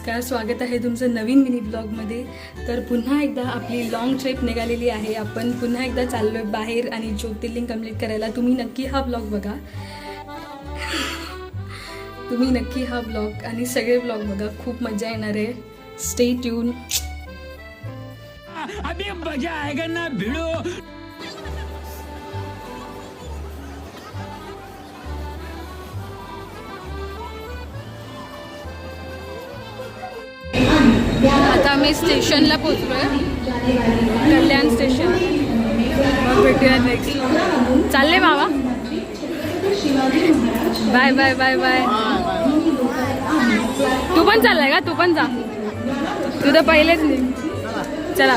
नमस्कार, स्वागत आहे तुमचं नवीन मिनी ब्लॉगमध्ये। तर पुन्हा एकदा आपली लॉंग ट्रिप निघालेली आहे। आपण पुन्हा एकदा चाललोय बाहेर आणि ज्योतिर्लिंग कंप्लीट करायला। तुम्ही नक्की हा ब्लॉग बघा, तुम्ही नक्की हा ब्लॉग आणि सगळे ब्लॉग बघा, खूप मजा येणार आहे। Stay tune. अभी मजा आएगा ना भिड़ो। आता आम्ही स्टेशनला पोहोचलोय, कल्याण स्टेशन। मग भेटूया नेक्स्ट। चालले बाबा, बाय बाय बाय बाय। तू पण चाललाय का? तू पण जा, तू तर पहिलेच नाही। चला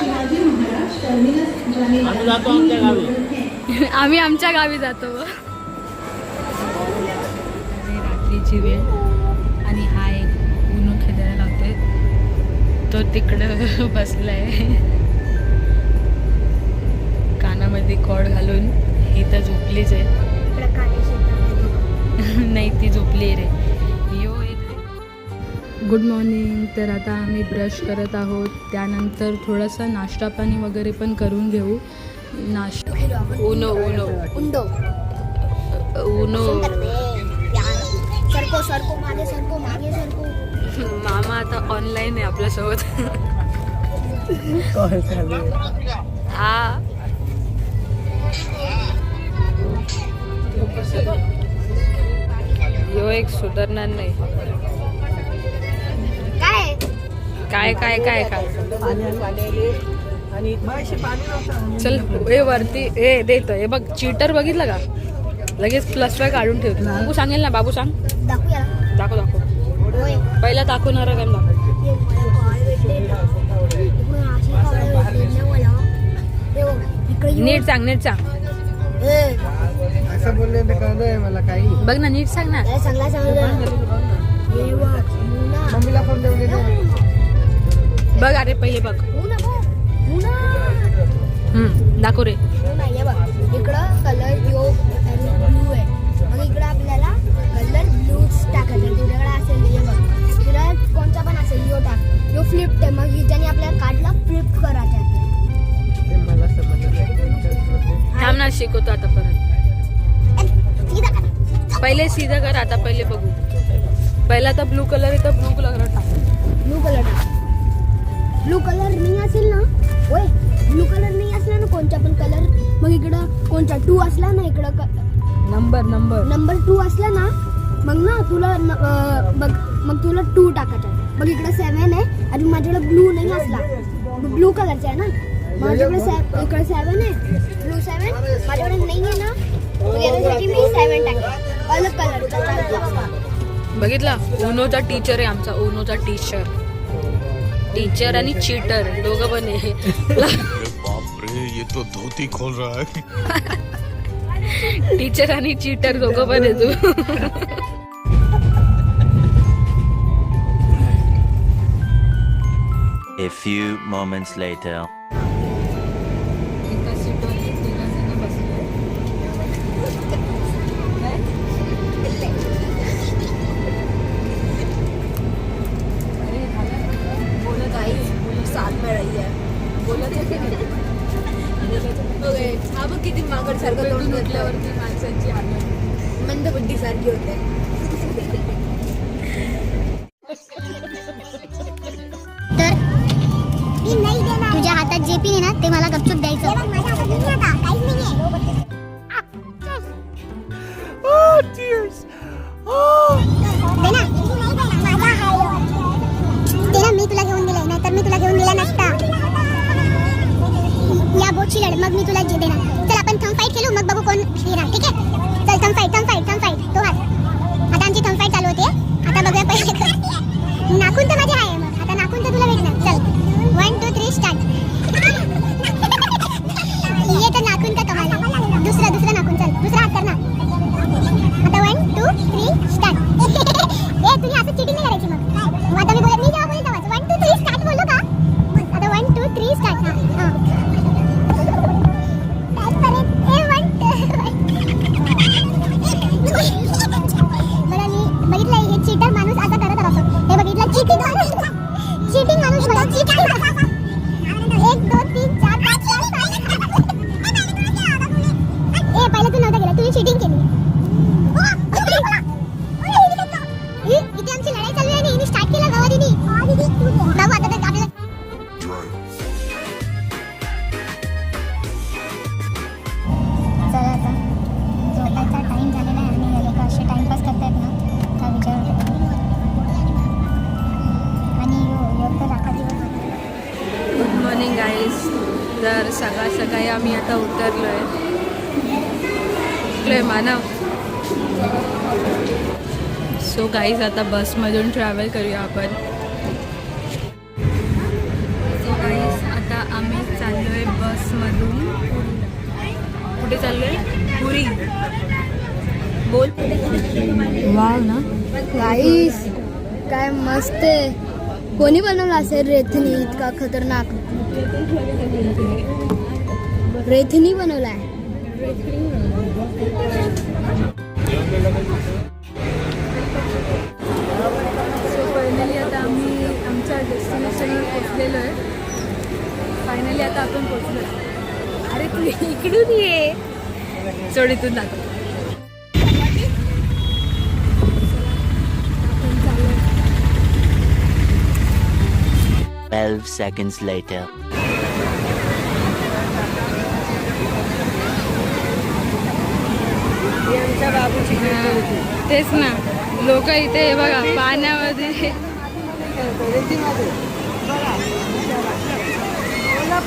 आम्ही आमच्या गावी जातो। रात्रीची वेळ आणि हा एक उनो खेळायला लावतोय, तो तिकडं बसलाय कानामध्ये कॉड घालून। ही तर झोपलीच आहे। नाही, ती झोपली रे। यो एक गुड मॉर्निंग। तर आता आम्ही ब्रश करत आहोत, त्यानंतर थोडासा नाश्ता पाणी वगैरे पण करून घेऊ। नाश्ता उनो उनो उंडो उनो सरको सरको मागे सरको मागे सरको। मामा आता ऑनलाईन आहे आपल्यासोबत। हा यो एक सुधारणार नाही। काय काय काय काय चल ए वरती ए देतो। हे बघ, चीटर बघितलं का? लगेच +5 काढून ठेवतो। बाबू सांगेल ना, बाबू सांग। दाखवूया दाखव दाखव, पहिला दाखवणार का? नीट सांग, नीट सांग। असं बोलले तर कळतंय मला काही। बघ ना, नीट सांग ना। मम्मीला फोन देऊन दे। बघ अरे, पहिले बघ। दाखव रे। इकडं कलर यो ब्लू आहे, मग इकडं आपल्याला कलर ब्लू टाकायचा। तुझ्याकडे असेल हे बघ, तुला कोणता पण असेल यो टाक। यो फ्लिप आहे, मग हिच्याने आपल्याला कार्डला फ्लिप करायचा आहे। मला समजलं। थांब ना, शिकवतो आता परत। पहिले सीधा कर, आता पहिले बघू। पहिला तर ब्लू कलर आहे, तर ब्लू कलर टाक। ब्लू कलर टाक। ब्लू कलर नाही असेल ना, होय ब्लू कलर नाही असला ना कोणता पण कलर, मग इकडं कोणता 2 असला ना, इकडं नंबर 2 असला ना, मग ना तुला मग तुला 2 टाकायचा आहे। मग इकडं 7 आहे आणि माझ्याकडे ब्लू नाही असला, ब्लू कलरचा आहे ना, माझ्याकडे इकडे 7 आहे, ब्लू 7 माझ्याकडे नाही आहे ना, मग याच्यासाठी मी 7 टाकेन अलग कलरचा। बघितला, ओनोचा टीचर आहे आमचा, ओनोचा टीचर आणि चीटर दोघं पण आहे। बाप रे, ये तो धोती खोल रहा है। टीचर आणि चीटर दोघं पण आहे तू। A few moments later. किती मागड सारखं तोंड घेतल्यावरती माणसाची मंदबुद्धी सारखी होते। तर तुझ्या हातात जे पिन आहे ना, ते मला गपचूप द्यायचं। मी तुला घेऊन दिलंय, नाहीतर मी तुला घेऊन दिला नसता। या बोटची लढ, मग मी तुला जे देणार। चल आपण थंब फाईट खेळू, मग बघू कोण येणार, ठीक आहे? चल थंब फाईट तो हात। आता आमची थंब फाईट चालू होते। आता बघूया पहिले नाखून तर माझे आहे, मग आता नाखून तर तुला भेटणार। चल 1 2 3 स्टार्ट। ये तर नाखून का कमाल, दुसरा नाखून। चल दुसरा हात कर ना। आता 1 2 3 स्टार्ट। ए तुम्ही असं चिटिंग नाही करायची। मग आता मी जेव्हा बोलेल तेव्हा 1 2 3 स्टार्ट बोलू का? आता 1 2 3 स्टार्ट। हां सकाळी आम्ही आता उतरलोय मानव. सो गाईज आता बसमधून ट्रॅव्हल करूया आपण. सो गाईज आता आम्ही चाललोय बसमधून पुरीला. कुठे चाललोय? पुरी. बोल. वाव ना गाईस काय मस्त आहे. कोणी बनवला असेल रेथनी इतका खतरनाक? रेथनी बनवलाय. सो फायनली आता आम्ही आमच्या डेस्टिनेशनवर पोचलेलो आहे. फायनली आता आपण पोचलो. अरे तू इकडून ये. चोडीतून दाखव. 12 seconds later. तेच ना, लोक इथे हे बघा पाण्यामध्ये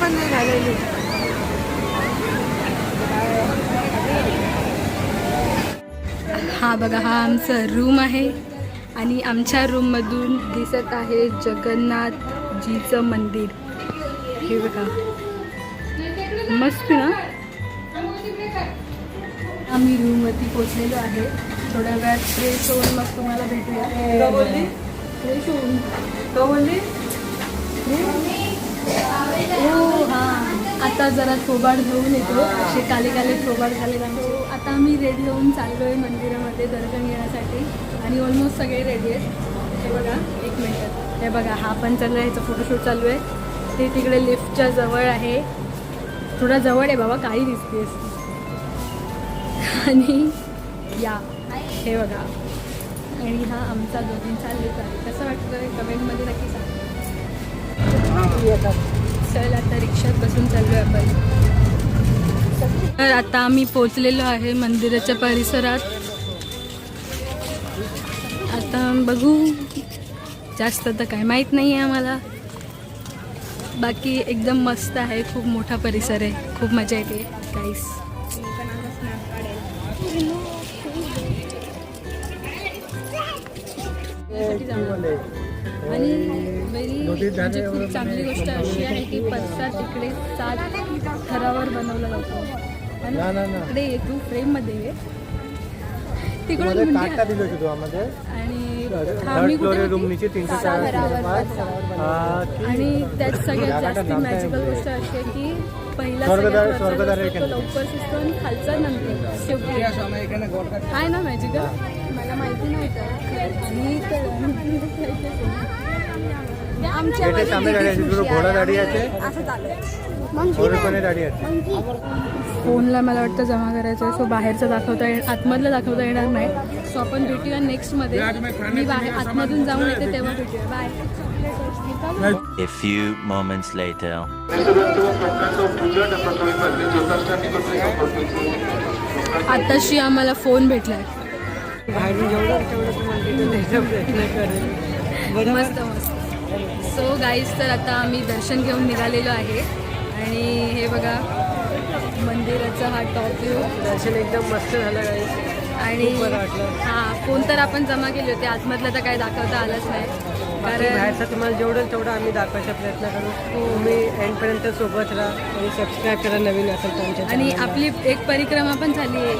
पण नाही झालेली. हा बघा, हा आमचा रूम आहे आणि आमच्या रूममधून दिसत आहे जगन्नाथजीचं मंदिर. हे बघा मस्त ना. आम्ही रूमवरती पोचलेलो आहे. थोड्या वेळात फ्रेश होऊन मग तुम्हाला भेटूया. फ्रेश होऊन हो हां, आता जरा थोबाड घेऊन येतो. असे काले थोबाड झाले आमचे. आता आम्ही रेडी होऊन चाललो आहे मंदिरामध्ये दर्शन घेण्यासाठी आणि ऑलमोस्ट सगळे रेडी आहेत. हे बघा, एक मिनटात. हे बघा, हा पण चालू आहे, ह्याचं फोटोशूट चालू आहे. ते तिकडे लिफ्टच्या जवळ आहे. थोडा जवळ आहे बाबा, काही दिसतेस. आणि या हे बघा, आणि हा आमचा दोघींचा लुक आहे. कसं वाटतं कमेंटमध्ये नक्की सांगा. चल आता रिक्षात बसून चाललो आहे आपण. तर आता आम्ही पोचलेलो आहे मंदिराच्या परिसरात. आता बघू, जास्त तर काय माहीत नाही आहे आम्हाला. बाकी एकदम मस्त आहे, खूप मोठा परिसर आहे, खूप मजा येते गाईस. आणि म्हणजे खूप चांगली गोष्ट अशी आहे की प्रसाद तिकडे 7 थरावर बनवला जातो. इकडे तू फ्रेममध्ये तिकडून आणि त्यात सगळ्यात जास्त मॅजिकल गोष्ट अशी आहे की पहिला लवकर शिजतो आणि खालचा नंतर शेवटी आहे ना मॅजिकल. मला माहिती नव्हतं. फोनला मला वाटतं जमा करायचं आहे. सो बाहेरचं आतमधलं दाखवता येणार नाही. सो आपण भेटूया नेक्स्टमध्ये. मी बाहेर आतमधून जाऊन येते तेव्हा भेटूया. Bye. A few moments later. आताशी आम्हाला फोन भेटलाय. मस्त मस्त. सो गाईज, तर आता आम्ही दर्शन घेऊन निघालेलो आहे आणि हे बघा मंदिराचा हा टॉप व्ह्यू. दर्शन एकदम मस्त झालं गाईस. आणि हां, फोन तर आपण जमा केले होते. आतमधलं तर काही दाखवता आलंच नाही, कारण बाहेरचं तुम्हाला जेवढं तेवढं आम्ही दाखवायचा प्रयत्न करू. तुम्ही एंडपर्यंत सोबत राहा आणि सबस्क्राईब करा नवीन असेल तुमच्या. आणि आपली एक परिक्रमा पण झाली आहे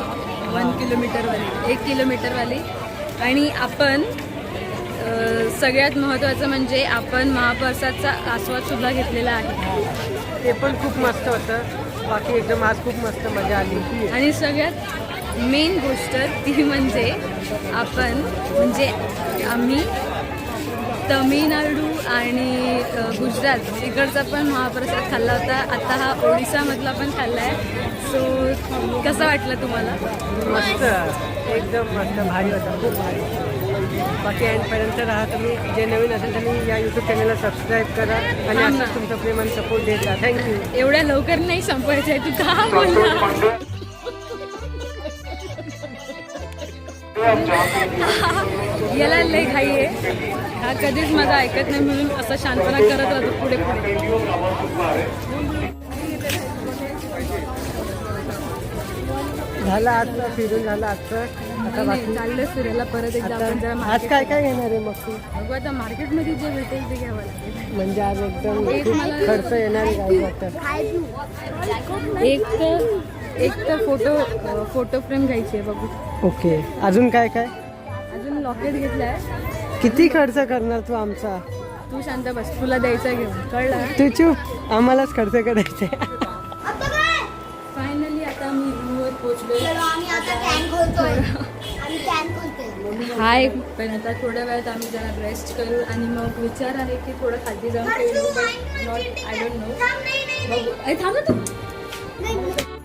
1 किलोमीटरवाली, 1 किलोमीटरवाली. आणि आपण सगळ्यात महत्त्वाचं म्हणजे आपण महाप्रसादचा आस्वादसुद्धा घेतलेला आहे. ते पण खूप मस्त होतं. बाकी एकदम आज खूप मस्त मजा आली. आणि सगळ्यात मेन गोष्ट ती म्हणजे आम्ही तमिळनाडू आणि गुजरात इकडचा पण महाप्रसाद खाल्ला होता. आता हा ओडिसामधला पण खाल्ला आहे. सो कसं वाटलं तुम्हाला? मस्त, एकदम मस्त, भारी होता, खूप भारी. बाकी एंडपर्यंत राहा तुम्ही. जे नवीन असेल त्यांनी या यूट्यूब चॅनलला सबस्क्राईब करा आणि असंच तुमचं प्रेम आणि सपोर्ट देत राहा. थँक्यू. एवढ्या लवकर नाही संपवायचं आहे. तू का बोलला? याला लय घाई आहे. हा कधीच माझं ऐकत नाही, म्हणून असा शांतपणा करत राहतो पुढे पुढे. झालं आजचं फिरून झालं आजचं. आता बाकी चाललं फिरायला परत एकदा आपण जरा आता आज काय काय घेणार आहे मग तू? बघू आता मार्केटमध्ये जे भेटेल ते घ्यावं लागेल. म्हणजे आज एकदम खूप खर्च येणार आहे काही वाटतं. एक तर फोटो फ्रेम घ्यायची आहे बघू. ओके, अजून काय काय? अजून लॉकेट घेतलाय. किती खर्च करणार तू आमचा? तू शांत बस, तुला द्यायचा घेऊन कळलं. तू चूप, आम्हालाच खर्च करायचे. फायनली आता मी रूमवर पोहोचलो. आम्ही आता कॅन खोलतोय. आम्ही कॅन खोलतोय. हाय, पण आता थोड्या वेळात आम्ही जरा रेस्ट करू आणि मग विचार आहे की थोडं खाली जाऊन खेळू. But not, I don't know. बघू. थांब ना तू.